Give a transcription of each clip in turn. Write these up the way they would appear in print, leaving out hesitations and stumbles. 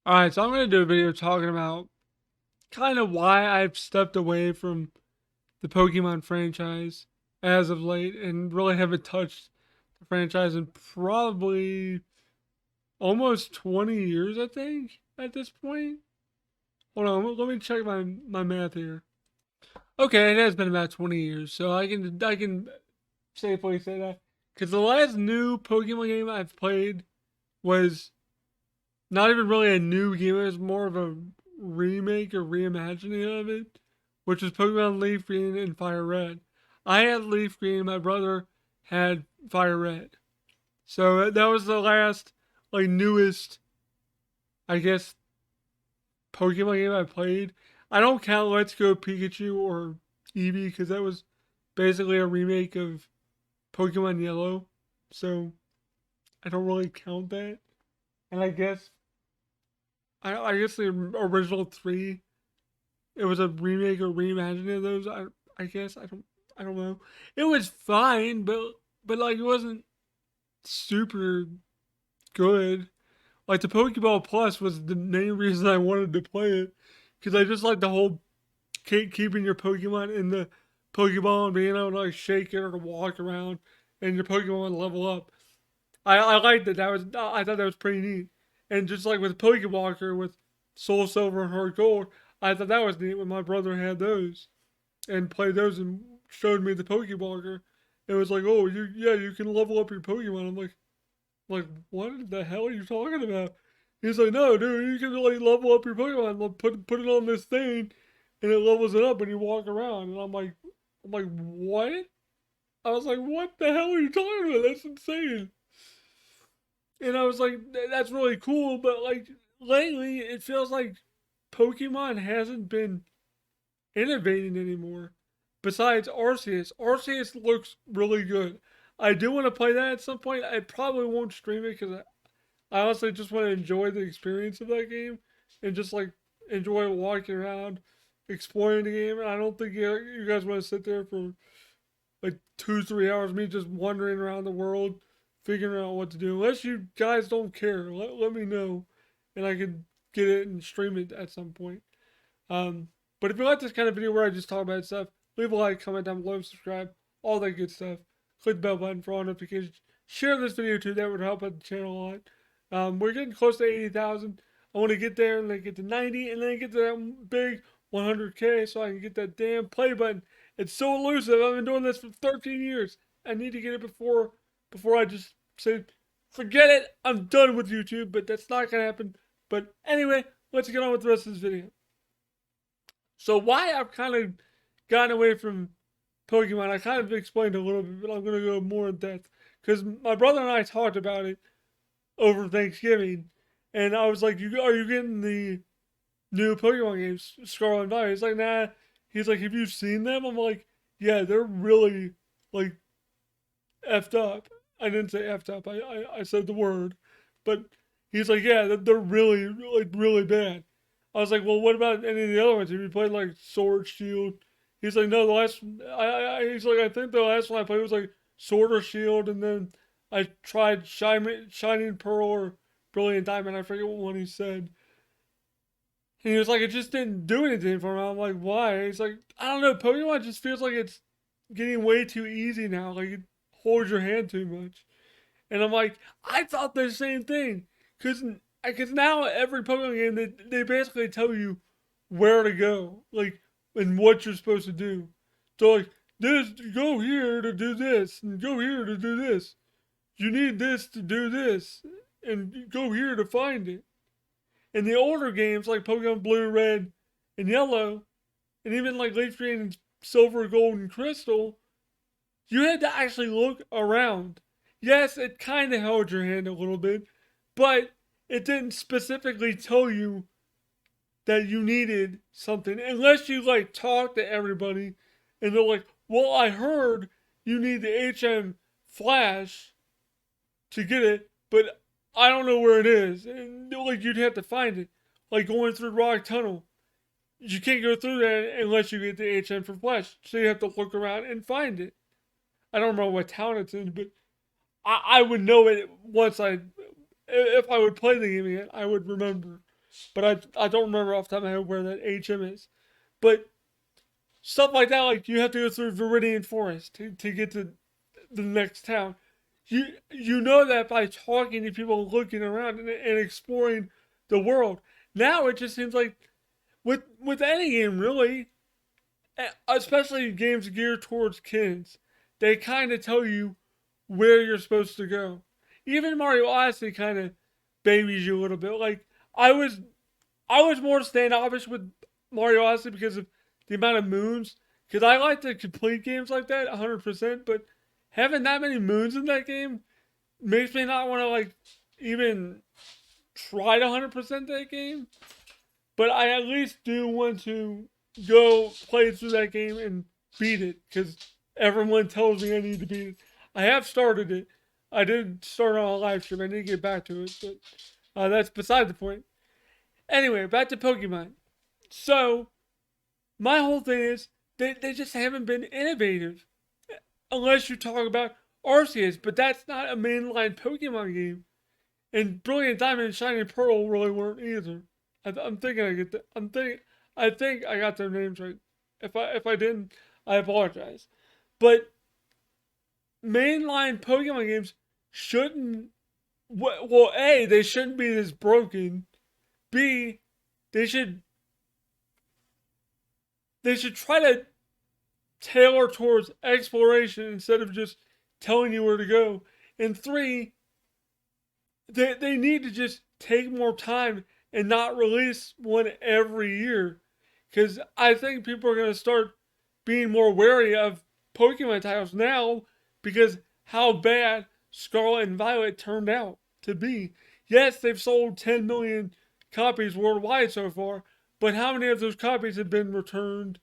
Alright, so I'm going to do a video talking about kind of why I've stepped away from the Pokemon franchise as of late and really haven't touched the franchise in probably almost 20 years, I think, at this point. Hold on, let me check my math here. Okay, it has been about 20 years, so I can safely say that. Because the last new Pokemon game I've played was not even really a new game, it was more of a remake or reimagining of it, which was Pokemon Leaf Green and Fire Red. I had Leaf Green, my brother had Fire Red. So that was the last, like, newest, I guess, Pokemon game I played. I don't count Let's Go Pikachu or Eevee because that was basically a remake of Pokemon Yellow. So I don't really count that. And I guess the original three, it was a remake or reimagining of those. I guess I don't know. It was fine, but like it wasn't super good. Like the Pokeball Plus was the main reason I wanted to play it because I just like the whole keeping your Pokemon in the Pokeball and being able to like shake it or walk around and your Pokemon level up. I liked that. I thought that was pretty neat. And just like with Pokewalker with Soul Silver and Heart Gold, I thought that was neat when my brother had those and played those and showed me the Pokewalker. It was like, oh, you can level up your Pokemon. I'm like, what the hell are you talking about? He's like, no, dude, you can like level up your Pokemon. Like, put it on this thing, and it levels it up, and you walk around. And I'm like, what? I was like, what the hell are you talking about? That's insane. And I was like, that's really cool, but like lately it feels like Pokemon hasn't been innovating anymore. Besides Arceus, Arceus looks really good. I do want to play that at some point. I probably won't stream it because I honestly just want to enjoy the experience of that game and just like enjoy walking around, exploring the game. And I don't think you guys want to sit there for like 2, 3 hours, me just wandering around the world, figuring out what to do. Unless you guys don't care, let me know, and I can get it and stream it at some point. Um, but if you like this kind of video where I just talk about stuff, leave a like, comment down below, subscribe, all that good stuff. Click the bell button for all notifications. Share this video too; that would help out the channel a lot. We're getting close to 80,000. I want to get there and then get to 90, and then get to that big 100K so I can get that damn play button. It's so elusive. I've been doing this for 13 years. I need to get it before I just say, forget it. I'm done with YouTube, but that's not gonna happen. But anyway, let's get on with the rest of this video. So why I've kind of gotten away from Pokemon, I kind of explained a little bit, but I'm gonna go more in depth because my brother and I talked about it over Thanksgiving, and I was like, "You are you getting the new Pokemon games, Scarlet and Violet?" He's like, "Nah." He's like, "Have you seen them?" I'm like, "Yeah, they're really like effed up." I didn't say effed up. I said the word, but he's like, "Yeah, they're really like really bad." I was like, "Well, what about any of the other ones? Have you played like Sword Shield?" He's like, "No, the last he's like, I think the last one I played was like Sword or Shield, and then I tried Shining Pearl or Brilliant Diamond. I forget what one he said." And he was like, "It just didn't do anything for me." I'm like, "Why?" He's like, "I don't know. Pokemon just feels like it's getting way too easy now. Like it holds your hand too much." And I'm like, I thought the same thing. Cause now every Pokemon game they basically tell you where to go, like and what you're supposed to do. So like this, go here to do this, and go here to do this. You need this to do this, and go here to find it. In the older games like Pokemon Blue, Red, and Yellow, and even like Leaf Green and Silver, Gold, and Crystal, you had to actually look around. Yes, it kind of held your hand a little bit, but it didn't specifically tell you that you needed something unless you like talk to everybody and they're like, "Well, I heard you need the HM Flash to get it, but I don't know where it is." And like you'd have to find it, like going through Rock Tunnel. You can't go through that unless you get the HM for Flash, so you have to look around and find it. I don't remember what town it's in, but I would know it once if I would play the game again, I would remember. but I don't remember off the top of my head where that HM is. But stuff like that, like you have to go through Viridian Forest to get to the next town. You know that by talking to people, looking around and exploring the world. Now it just seems like with any game really, especially games geared towards kids, they kind of tell you where you're supposed to go. Even Mario Odyssey kind of babies you a little bit. Like I was I was more standoffish with Mario Odyssey because of the amount of moons. Because I like to complete games like that 100%, but having that many moons in that game makes me not want to like even try to 100% that game. But I at least do want to go play through that game and beat it because everyone tells me I need to beat it. I have started it. I did start on a live stream. I need to get back to it, but that's beside the point. Anyway, back to Pokemon. So my whole thing is they just haven't been innovative unless you talk about Arceus, but that's not a mainline Pokemon game. And Brilliant Diamond and Shining Pearl really weren't either. I'm thinking I get that. I think I got their names right. If I didn't, I apologize. But mainline Pokemon games shouldn't. Well, A, they shouldn't be this broken. B, they should they should try to tailor towards exploration instead of just telling you where to go. And three, they need to just take more time and not release one every year. Because I think people are going to start being more wary of Pokemon titles now because how bad Scarlet and Violet turned out to be. Yes, they've sold 10 million copies worldwide so far, but how many of those copies have been returned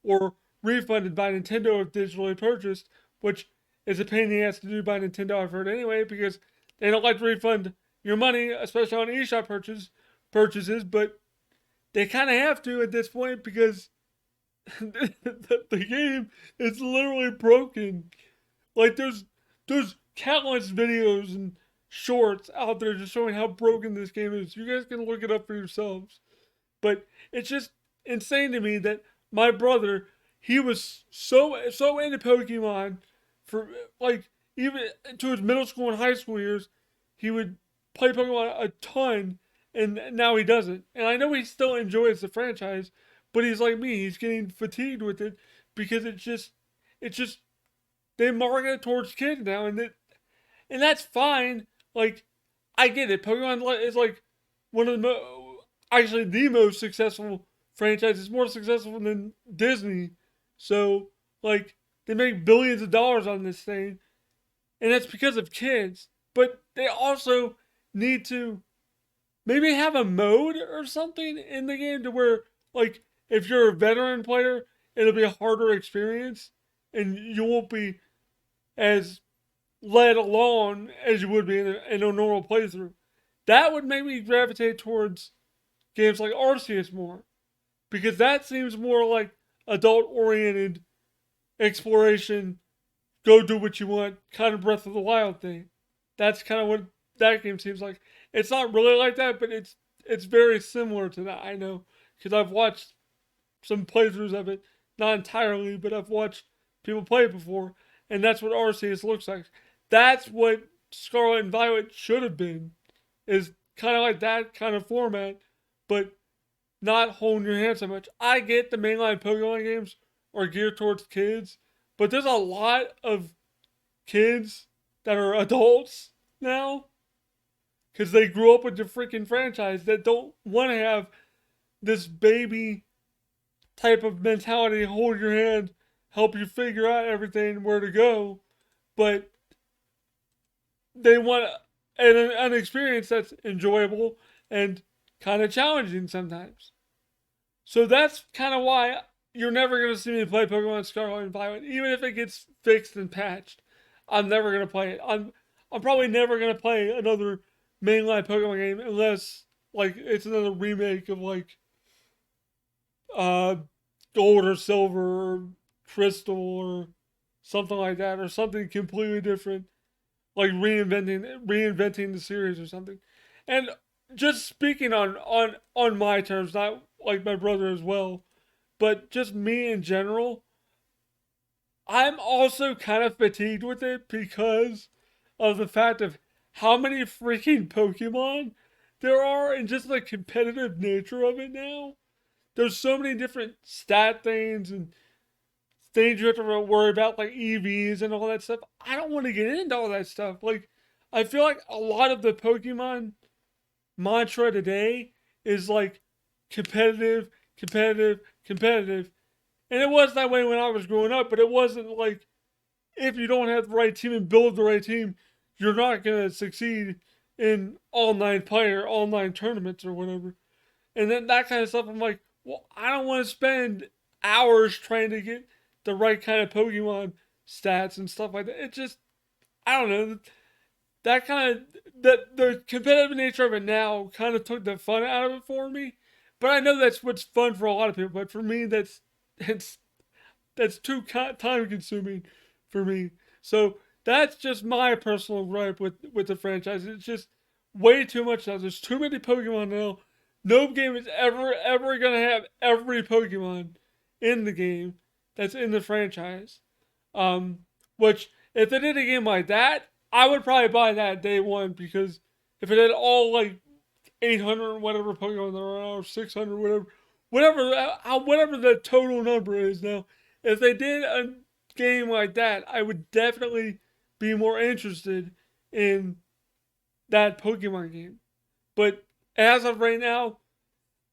or refunded by Nintendo if digitally purchased, which is a pain in the ass to do by Nintendo, I've heard anyway, because they don't like to refund your money, especially on eShop purchases, but they kind of have to at this point because the game is literally broken. Like there's countless videos and shorts out there just showing how broken this game is. You guys can look it up for yourselves. But it's just insane to me that my brother, he was so into Pokemon for like even to his middle school and high school years, he would play Pokemon a ton, and now he doesn't. And I know he still enjoys the franchise, but he's like me, he's getting fatigued with it because it's just they market it towards kids now, and that's fine. Like I get it. Pokemon is like one of actually the most successful franchise. It's more successful than Disney. So like they make billions of dollars on this thing, and that's because of kids. But they also need to maybe have a mode or something in the game to where like if you're a veteran player, it'll be a harder experience, and you won't be as led along as you would be in a normal playthrough. That would make me gravitate towards games like Arceus more because that seems more like adult oriented exploration, go do what you want, kind of Breath of the Wild thing. That's kind of what that game seems like. It's not really like that, but it's very similar to that. I know because I've watched some playthroughs of it, not entirely, but I've watched people play it before, and that's what Arceus looks like. That's what Scarlet and Violet should have been, is kind of like that kind of format, but not holding your hand so much. I get the mainline Pokemon games are geared towards kids, but there's a lot of kids that are adults now because they grew up with the freaking franchise that don't want to have this baby type of mentality, hold your hand, help you figure out everything where to go, but they want an experience that's enjoyable and kind of challenging sometimes. So that's kind of why you're never going to see me play Pokemon Scarlet and Violet, even if it gets fixed and patched. I'm never going to play it. I'm probably never going to play another mainline Pokemon game unless like it's another remake of like uh gold or silver or crystal or something like that or something completely different like reinventing the series or something. And just speaking on my terms, not like my brother as well, but just me in general, I'm also kind of fatigued with it because of the fact of how many freaking Pokemon there are and just the competitive nature of it now. There's so many different stat things and things you have to worry about, like EVs and all that stuff. I don't want to get into all that stuff. Like, I feel like a lot of the Pokemon mantra today is like competitive, competitive, competitive. And it was that way when I was growing up, but it wasn't like if you don't have the right team and build the right team, you're not going to succeed in all nine tournaments or whatever. And then that kind of stuff, I'm like, well, I don't want to spend hours trying to get the right kind of Pokemon stats and stuff like that. It just, I don't know. That kind of, the competitive nature of it now kind of took the fun out of it for me. But I know that's what's fun for a lot of people. But for me, it's that's too time consuming for me. So that's just my personal gripe with the franchise. It's just way too much now. There's too many Pokemon now. No game is ever gonna have every Pokemon in the game that's in the franchise. Um, which if they did a game like that, I would probably buy that day one because if it had all like 800 whatever Pokemon there are, or 600 whatever the total number is now. If they did a game like that, I would definitely be more interested in that Pokemon game. But as of right now,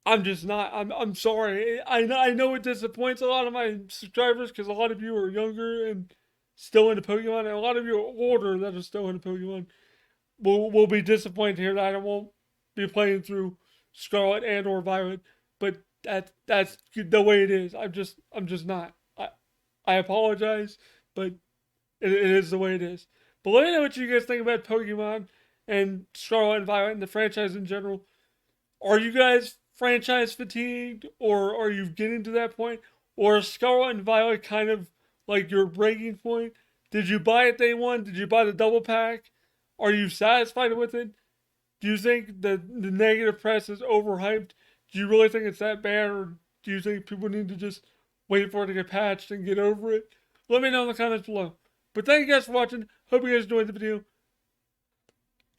I'm just not. I'm sorry. I know it disappoints a lot of my subscribers because a lot of you are younger and still into Pokemon, and a lot of you are older that are still into Pokemon. Will be disappointed here that I won't be playing through Scarlet and or Violet. But that's the way it is. I'm just not. I apologize, but it is the way it is. But let me know what you guys think about Pokemon and Scarlet and Violet and the franchise in general. Are you guys franchise fatigued, or are you getting to that point, or is Scarlet and Violet kind of like your breaking point? Did you buy it day one? Did you buy the double pack? Are you satisfied with it? Do you think the negative press is overhyped? Do you really think it's that bad, or do you think people need to just wait for it to get patched and get over it? Let me know in the comments below. But thank you guys for watching. Hope you guys enjoyed the video.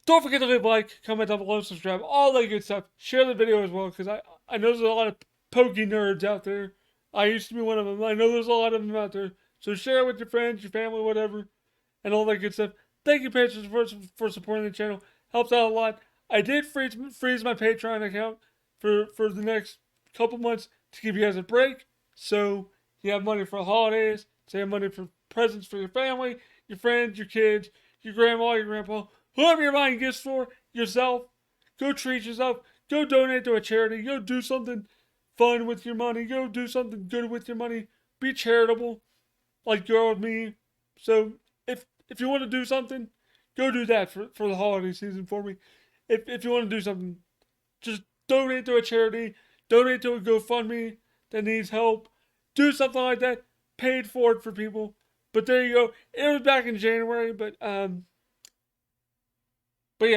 Don't forget to leave a like, comment down below, subscribe, all that good stuff. Share the video as well, because I know there's a lot of pokey nerds out there. I used to be one of them. I know there's a lot of them out there. So share it with your friends, your family, whatever, and all that good stuff. Thank you, patrons, for supporting the channel. Helps out a lot. I did freeze my Patreon account for the next couple months to give you guys a break. So you have money for the holidays, so you have money for presents for your family, your friends, your kids, your grandma, your grandpa, whoever you're buying gifts for, yourself. Go treat yourself. Go donate to a charity. Go do something fun with your money. Go do something good with your money. Be charitable, like you're with me. So if you want to do something, go do that for the holiday season for me. If you want to do something, just donate to a charity, donate to a GoFundMe that needs help, do something like that. Paid forward for people. But there you go. It was back in January, but yeah,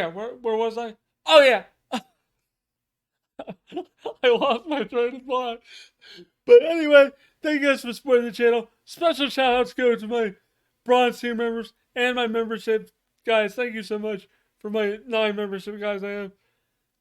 where was I? Oh yeah, I lost my train of thought. But anyway, thank you guys for supporting the channel. Special shout outs go to my bronze tier members and my membership guys. Thank you so much for my 9 membership guys I have.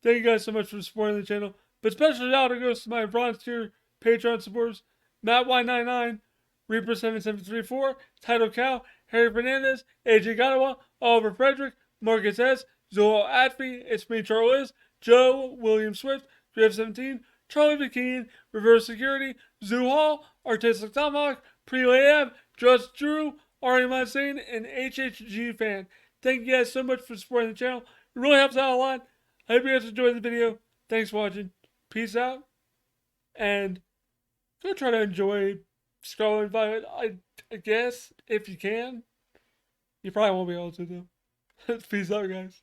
Thank you guys so much for supporting the channel. But special shout out goes to my bronze tier Patreon supporters: Matt Y99, Reaper 7734, Title Cow, Harry Fernandez, AJ Gadawa, Oliver Frederick, Marcus S, Zoel Atfi, It's Me Charles, Joe, William Swift, Griff17, Charlie McKean, Reverse Security, Zoo Hall, Artistic Tomahawk, Prelay Just Drew, Ari Mansane, and HHG Fan. Thank you guys so much for supporting the channel. It really helps out a lot. I hope you guys enjoyed the video. Thanks for watching. Peace out. And go try to enjoy Scarlet and Violet. I guess, if you can. You probably won't be able to, though. Peace out, guys.